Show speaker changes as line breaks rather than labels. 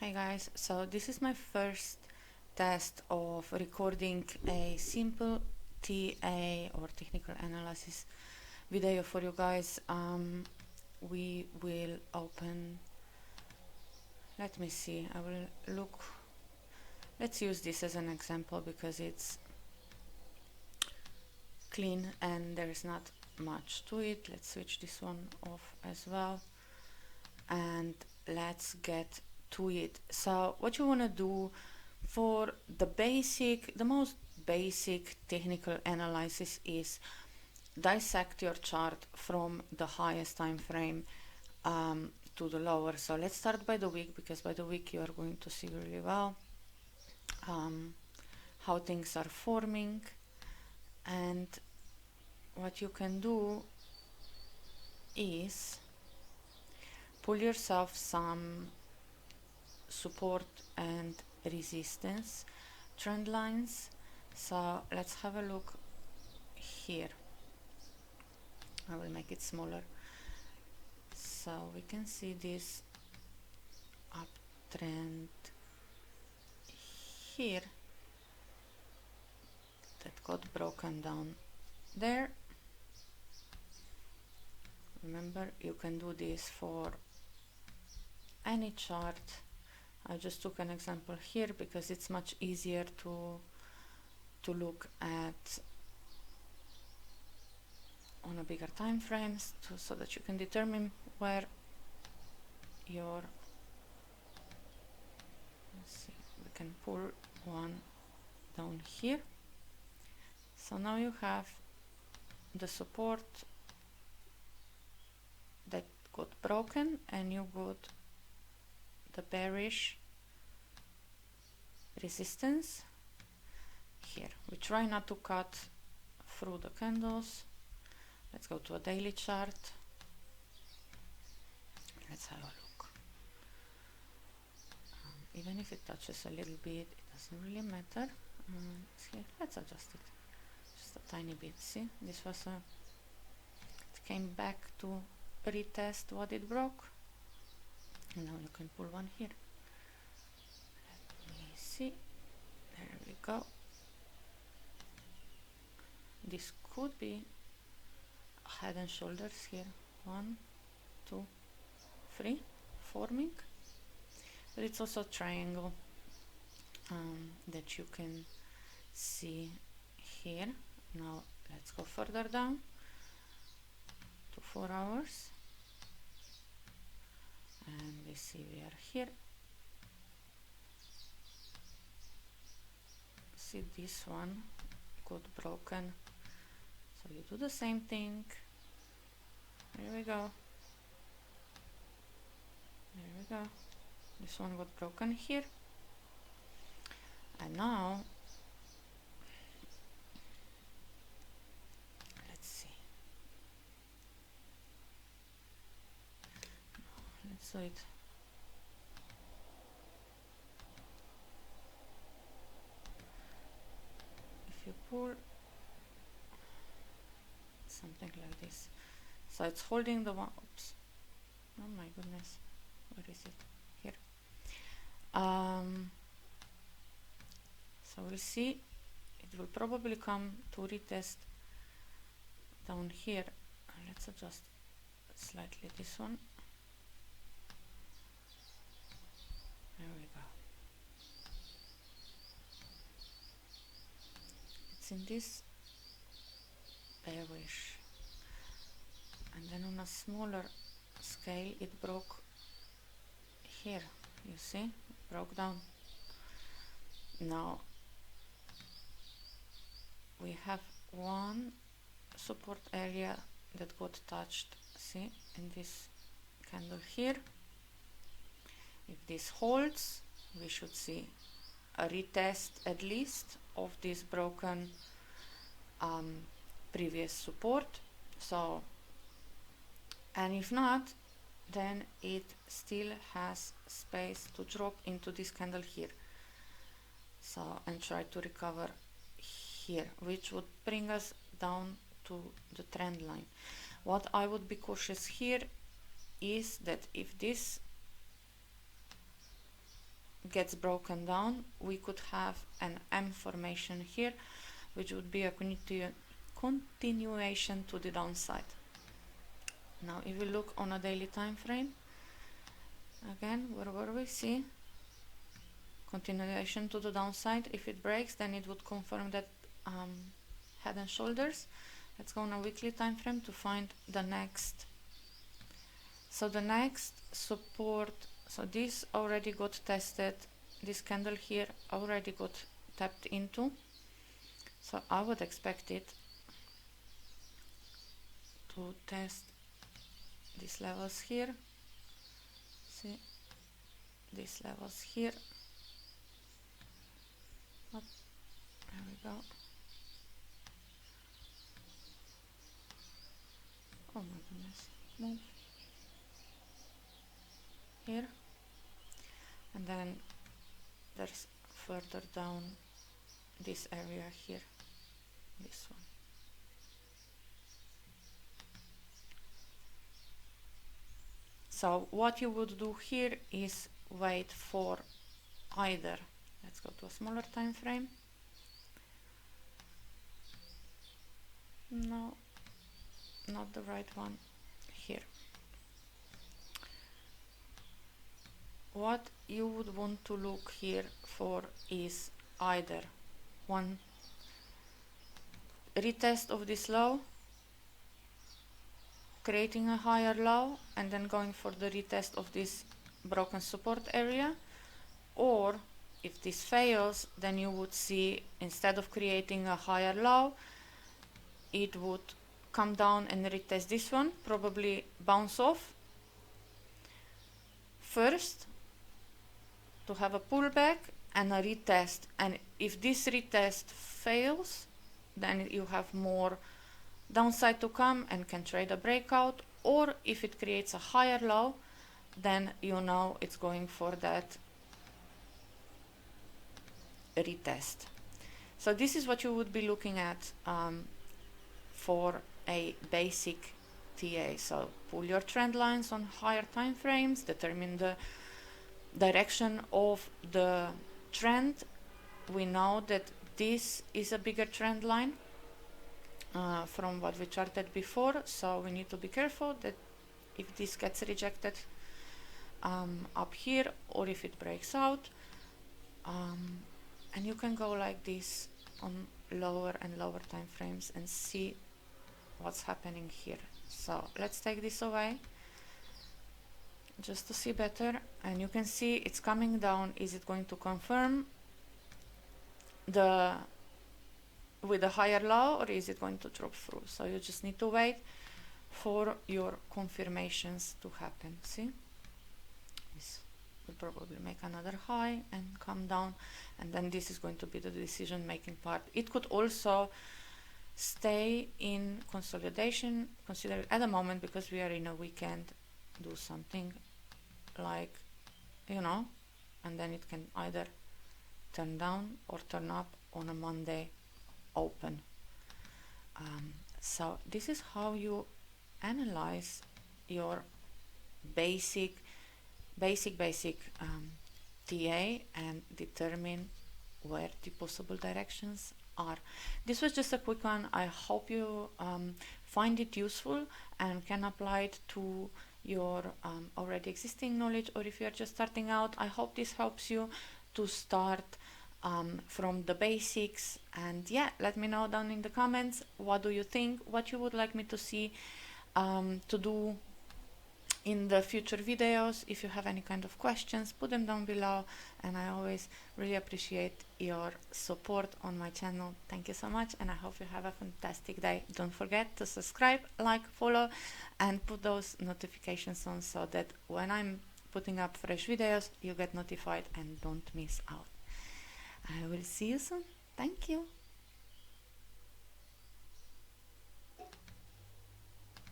Hi guys, so this is my first test of recording a simple TA or technical analysis video for you guys. We will open, let me see, I will look, let's use this as an example because it's clean and there's not much to it. Let's switch this one off as well and let's get to it. So what you want to do for the most basic technical analysis is dissect your chart from the highest time frame to the lower. So let's start by the week, because by the week you are going to see really well how things are forming. And what you can do is pull yourself some support and resistance trend lines. So let's have a look here. I will make it smaller so we can see this uptrend here that got broken down there. Remember, you can do this for any chart. I just took an example here because it's much easier to look at on a bigger time frames so that you can determine where your, let's see, we can pull one down here. So now you have the support that got broken and you got the bearish resistance here. We try not to cut through the candles. Let's go to a daily chart. Let's have a look. Even if it touches a little bit, it doesn't really matter. Here, let's adjust it just a tiny bit. See, this was it came back to retest what it broke. And now you can pull one here. Let me see. There we go. This could be head and shoulders here. 1, 2, 3 forming. But it's also a triangle that you can see here. Now let's go further down to 4 hours. And we see we are here. See, this one got broken. So you do the same thing. There we go. There we go. This one got broken here. And now let's see. Let's do it. If you pull something like this, so it's holding the one. Oops! Oh my goodness, where is it? Here. So we'll see. It will probably come to retest down here. Let's adjust slightly this one. There we go. It's in this bearish, and then on a smaller scale it broke here. You see, it broke down. Now we have one support area that got touched, see, in this candle here. If this holds, we should see a retest at least of this broken previous support. So, and if not, then it still has space to drop into this candle here. So, and try to recover here, which would bring us down to the trend line. What I would be cautious here is that if this gets broken down, we could have an M formation here, which would be a continuation to the downside. Now if we look on a daily time frame, again, where were we? See, continuation to the downside. If it breaks, then it would confirm that head and shoulders. Let's go on a weekly time frame to find the next. So the next support, so this already got tested, this candle here already got tapped into, so I would expect it to test these levels here. See, these levels here. Up. There we go. Oh my goodness. Move. Here. And then there's further down this area here. This one. So what you would do here is wait for either, let's go to a smaller time frame. No, not the right one. Here. What you would want to look here for is either one retest of this low, creating a higher low, and then going for the retest of this broken support area, or if this fails, then you would see, instead of creating a higher low, it would come down and retest this one, probably bounce off first to have a pullback and a retest, and if this retest fails, then you have more downside to come and can trade a breakout, or if it creates a higher low, then you know it's going for that retest. So this is what you would be looking at for a basic TA. So pull your trend lines on higher time frames, determine the direction of the trend. We know that this is a bigger trend line from what we charted before, so we need to be careful that if this gets rejected up here, or if it breaks out, and you can go like this on lower and lower time frames and see what's happening here. So let's take this away just to see better, and you can see it's coming down. Is it going to confirm the with a higher low, or is it going to drop through? So you just need to wait for your confirmations to happen. See, this will probably make another high and come down, and then this is going to be the decision making part. It could also stay in consolidation, consider it at the moment, because we are in a weekend, do something like, you know, and then it can either turn down or turn up on a Monday open. So this is how you analyze your basic TA and determine where the possible directions are. This was just a quick one. I hope you find it useful and can apply it to your already existing knowledge, or if you're just starting out, I hope this helps you to start from the basics. And yeah, let me know down in the comments, what do you think, what you would like me to see to do in the future videos. If you have any kind of questions, put them down below, and I always really appreciate your support on my channel. Thank you so much, and I hope you have a fantastic day. Don't forget to subscribe, like, follow, and put those notifications on, so that when I'm putting up fresh videos, you get notified and don't miss out. I will see you soon. Thank you.